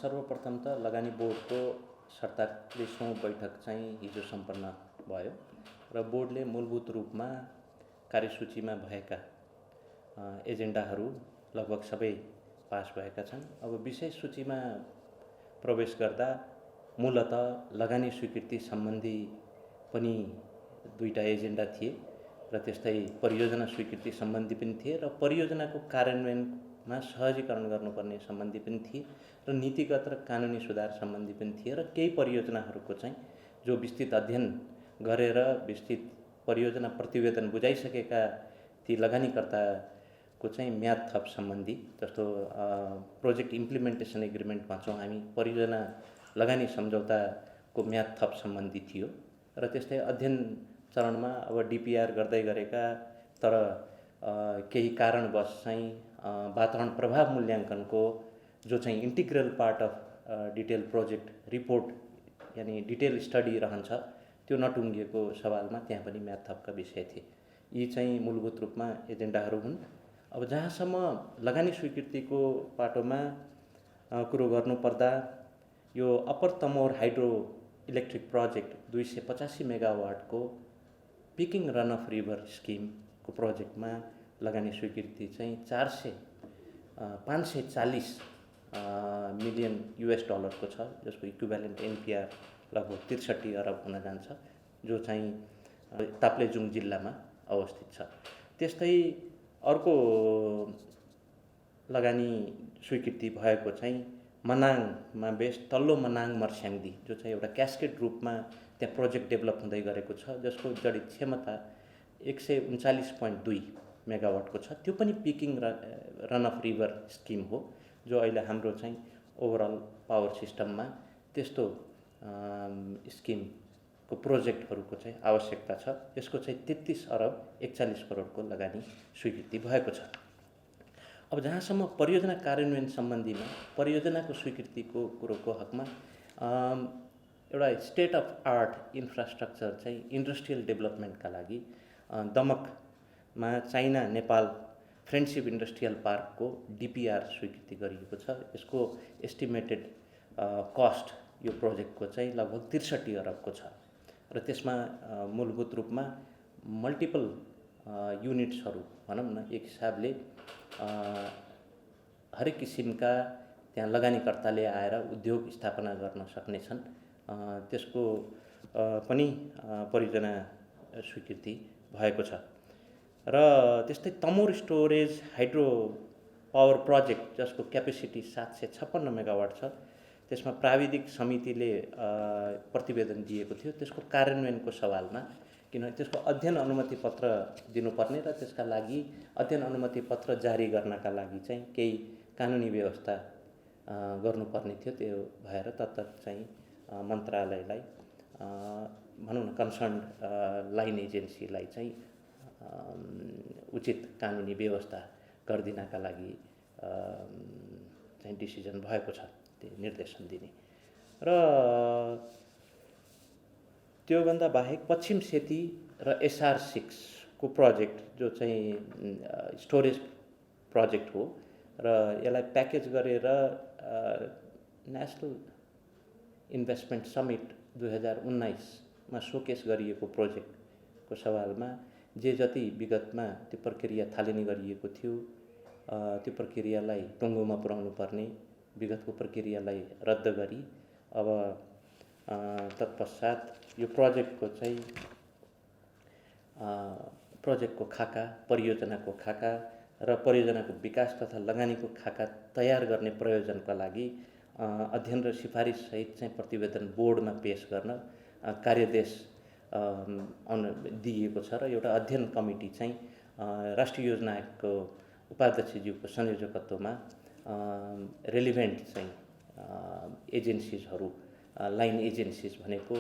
सर्वप्रथम त लगानी बोर्डको 47औं बैठक चाहिँ हिजो सम्पन्न भयो र बोर्डले मूलभूत रूपमा कार्यसूचीमा भएका एजेन्डाहरू लगभग सबै पास भएका छन्। अब विषय सूचीमा प्रवेश गर्दा मूलतः लगानी स्वीकृति सम्बन्धी पनि दुईटा एजेन्डा थिए र त्यस्तै परियोजना स्वीकृति सम्बन्धी पनि थिए र परियोजनाको कार्यान्वयनमा सहजीकरण गर्नुपर्ने सम्बन्धी पनि थिए र नीतिगत र कानुनी सुधार सम्बन्धी पनि थिए र केही परियोजनाहरूको चाहिँ जो विस्तृत अध्ययन गरेर विस्तृत परियोजना प्रतिवेदन बुझाइसकेका ती लगानीकर्ताको चाहिँ म्याद थप सम्बन्धी, जस्तो प्रोजेक्ट इम्प्लिमेन्टेसन एग्रिमेन्ट भन्छौँ हामी, परियोजना लगानी सम्झौताको म्याद थप सम्बन्धी थियो र त्यस्तै अध्ययन चरणमा अब डिपिआर गर्दै गरेका तर केही कारणवश चाहिँ वातावरण प्रभाव मूल्याङ्कनको जो चाहिँ integral part of detail project report यानि डिटेल स्टडी रहन्छ त्यो नटुङ्गिएको सवालमा त्यहाँ पनि म्याद थपका विषय थिए। यी चाहिँ मूलभूत रूपमा एजेन्डाहरू हुन्। अब जहाँसम्म लगानी स्वीकृतिको पाटोमा कुरो गर्नुपर्दा यो upper Tamor hydro electric project 285 मेगावाटको पिकिङ रन अफ रिभर स्किमको प्रोजेक्टमा लगानी स्वीकृति चाहिँ 540 मिलियन US डलरको छ, जसको इक्विभ्यालेन्ट एनपिआर लगभग 63 अरब हुन जान्छ, जो चाहिँ ताप्लेजुङ जिल्लामा अवस्थित छ। त्यस्तै अर्को लगानी स्वीकृति भएको चाहिँ मनाङमा बेस तल्लो मनाङ मर्स्याङ्दी, जो चाहिँ एउटा क्यास्केड रूपमा त्यहाँ प्रोजेक्ट डेभलप हुँदै गरेको छ, जसको जडित क्षमता 139.2 मेगावाटको छ। त्यो पनि picking run of river scheme हो, जो अहिले हाम्रो चाहिँ ओभरअल पावर सिस्टममा त्यस्तो स्किमको प्रोजेक्टहरूको चाहिँ आवश्यकता छ। यसको चाहिँ 33 अरब 41 करोडको लगानी स्वीकृति भएको छ। अब जहाँसम्म परियोजना कार्यान्वयन सम्बन्धीमा परियोजनाको स्वीकृतिको कुरोको हकमा एउटा स्टेट अफ आर्ट इन्फ्रास्ट्रक्चर चाहिँ इन्डस्ट्रियल डेभलपमेन्टका लागि दमकमा China Nepal friendship industrial पार्कको DPR स्वीकृति गरिएको छ। यसको एस्टिमेटेड कस्ट यो प्रोजेक्टको चाहिँ लगभग 63 अरबको छ र त्यसमा मूलभूत रूपमा मल्टिपल युनिट्सहरू भनौँ न, एक हिसाबले हरेक किसिमका त्यहाँ लगानीकर्ताले आएर उद्योग स्थापना गर्न सक्नेछन्, त्यसको पनि परियोजना स्वीकृति भएको छ। र त्यस्तै Tamor storage hydro power project, जसको क्यापेसिटी 756 मेगावाट छ, त्यसमा प्राविधिक समितिले प्रतिवेदन दिएको थियो। त्यसको कार्यान्वयनको सवालमा, किनभने त्यसको अध्ययन अनुमति पत्र दिनुपर्ने र त्यसका लागि अध्ययन अनुमति पत्र जारी गर्नका लागि चाहिँ केही कानुनी व्यवस्था गर्नुपर्ने थियो। त्यो भएर तत्त चाहिँ मन्त्रालयलाई भनौँ न, कन्सर्न लाइन एजेन्सीलाई चाहिँ उचित कानुनी व्यवस्था गरिदिनका लागि चाहिँ डिसिजन भएको छ, त्यो निर्देशन दिने। र त्योभन्दा बाहेक पश्चिम सेती र SR6 को प्रोजेक्ट, जो चाहिँ स्टोरेज प्रोजेक्ट हो र यसलाई प्याकेज गरेर नेसनल इन्भेस्टमेन्ट समिट 2019मा सोकेस गरिएको प्रोजेक्टको सवालमा जे जति विगतमा त्यो प्रक्रिया थालनी गरिएको थियो, त्यो प्रक्रियालाई टुङ्गोमा पुर्याउनु पर्ने विगतको प्रक्रियालाई रद्द गरी अब तत्पश्चात यो प्रोजेक्टको चाहिँ प्रोजेक्टको खाका, परियोजनाको खाका र परियोजनाको विकास तथा लगानीको खाका तयार गर्ने प्रयोजनका लागि अध्ययन र सिफारिस सहित चाहिँ प्रतिवेदन बोर्डमा पेश गर्न कार्यदेश दिएको छ र एउटा अध्ययन कमिटी चाहिँ राष्ट्रिय योजना आयोगको उपाध्यक्षज्यूको संयोजकत्वमा रेलिभेन्ट चाहिँ एजेन्सिजहरू, लाइन एजेन्सिज भनेको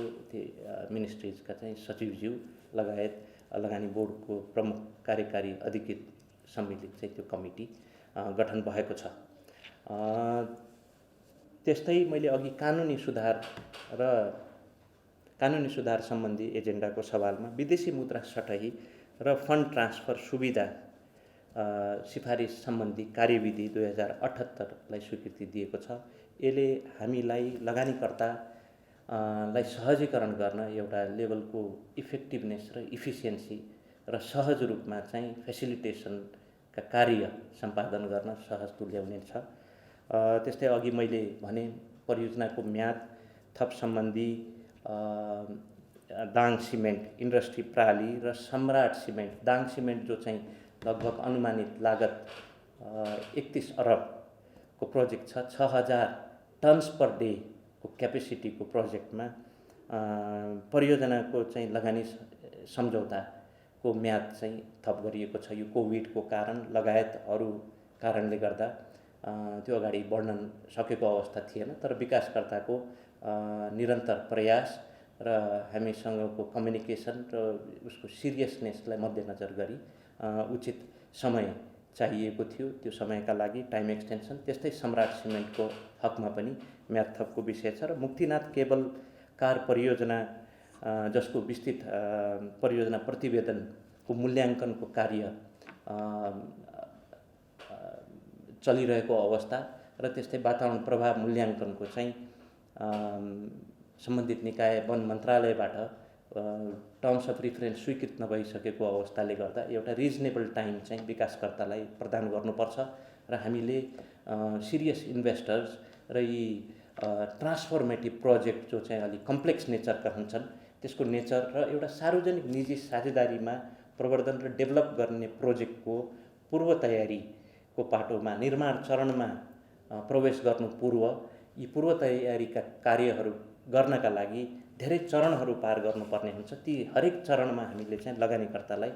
मिनिस्ट्रिजका चाहिँ सचिवज्यू लगायत लगानी बोर्डको प्रमुख कार्यकारी अधिकृत सम्मिलित चाहिँ त्यो कमिटी गठन भएको छ। त्यस्तै मैले अघि कानुनी सुधार सम्बन्धी एजेन्डाको सवालमा विदेशी मुद्रा सटही र फन्ड ट्रान्सफर सुविधा सिफारिस सम्बन्धी कार्यविधि 2078लाई स्वीकृति दिएको छ। यसले हामीलाई लगानीकर्ता लाई सहजीकरण गर्न एउटा लेभलको इफेक्टिभनेस र इफिसियन्सी र सहज रूपमा चाहिँ फेसिलिटेसनका कार्य सम्पादन गर्न सहज तुल्याउने छ। त्यस्तै अघि मैले भने परियोजनाको म्याद थप सम्बन्धी दाङ सिमेन्ट इन्डस्ट्री प्राली र सम्राट सिमेन्ट दाङ सिमेन्ट जो चाहिँ लगभग अनुमानित लागत 31 अरबको प्रोजेक्ट छ, 6000 टन्स पर डे को क्यापेसिटीको प्रोजेक्टमा परियोजनाको चाहिँ लगानी सम्झौताको म्याद चाहिँ थप गरिएको छ। यो कोभिडको कारण लगायत अरू कारणले गर्दा त्यो अगाडि बढ्न सकेको अवस्था थिएन, तर विकासकर्ताको निरन्तर प्रयास र हामीसँगको कम्युनिकेसन र उसको सिरियसनेसलाई मध्यनजर गरी उचित समय चाहिएको थियो। त्यो समयका लागि टाइम एक्सटेन्सन। त्यस्तै सम्राट सिमेन्टको हकमा पनि म्याद थपको विषय छ र मुक्तिनाथ केबल कार परियोजना जसको विस्तृत परियोजना प्रतिवेदनको मूल्याङ्कनको कार्य चलिरहेको अवस्था र त्यस्तै वातावरण प्रभाव मूल्याङ्कनको चाहिँ सम्बन्धित निकाय वन मन्त्रालयबाट टर्म्स अफ रिफरेन्स स्वीकृत नभइसकेको अवस्थाले गर्दा एउटा रिजनेबल टाइम चाहिँ विकासकर्तालाई प्रदान गर्नुपर्छ र हामीले सिरियस इन्भेस्टर्स र यी ट्रान्सफर्मेटिभ प्रोजेक्ट जो चाहिँ अलिक कम्प्लेक्स नेचरका हुन्छन् त्यसको नेचर र एउटा सार्वजनिक निजी साझेदारीमा प्रवर्धन र डेभलप गर्ने प्रोजेक्टको पूर्व तयारीको पाटोमा निर्माण चरणमा प्रवेश गर्नु पूर्व यी पूर्व तयारीका कार्यहरू गर्नका लागि धेरै चरणहरू पार गर्नुपर्ने हुन्छ। ती हरेक चरणमा हामीले चाहिँ लगानीकर्तालाई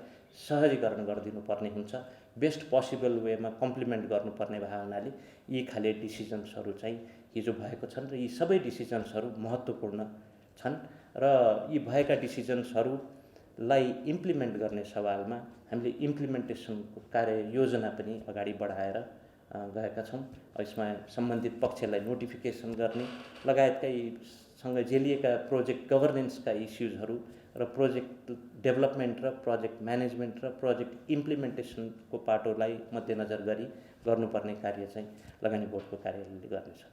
सहजीकरण गरिदिनु पर्ने हुन्छ, बेस्ट पोसिबल वेमा कम्प्लिमेन्ट गर्नुपर्ने भए हुनाले यी खाले डिसिजन्सहरू चाहिँ हिजो भएको छन् र यी सबै डिसिजन्सहरू महत्त्वपूर्ण छन् र यी भएका डिसिजन्सहरूलाई इम्प्लिमेन्ट गर्ने सवालमा हामीले इम्प्लिमेन्टेसनको कार्ययोजना पनि अगाडि बढाएर गएका छौँ। यसमा सम्बन्धित पक्षलाई नोटिफिकेसन गर्ने लगायतका सँग जेलिएका प्रोजेक्ट गभर्नेन्सका इस्युजहरू र प्रोजेक्ट डेभलपमेन्ट र प्रोजेक्ट म्यानेजमेन्ट र प्रोजेक्ट इम्प्लिमेन्टेसनको पाटोलाई मध्यनजर गरी गर्नुपर्ने कार्य चाहिँ लगानी बोर्डको कार्यालयले गर्नेछ।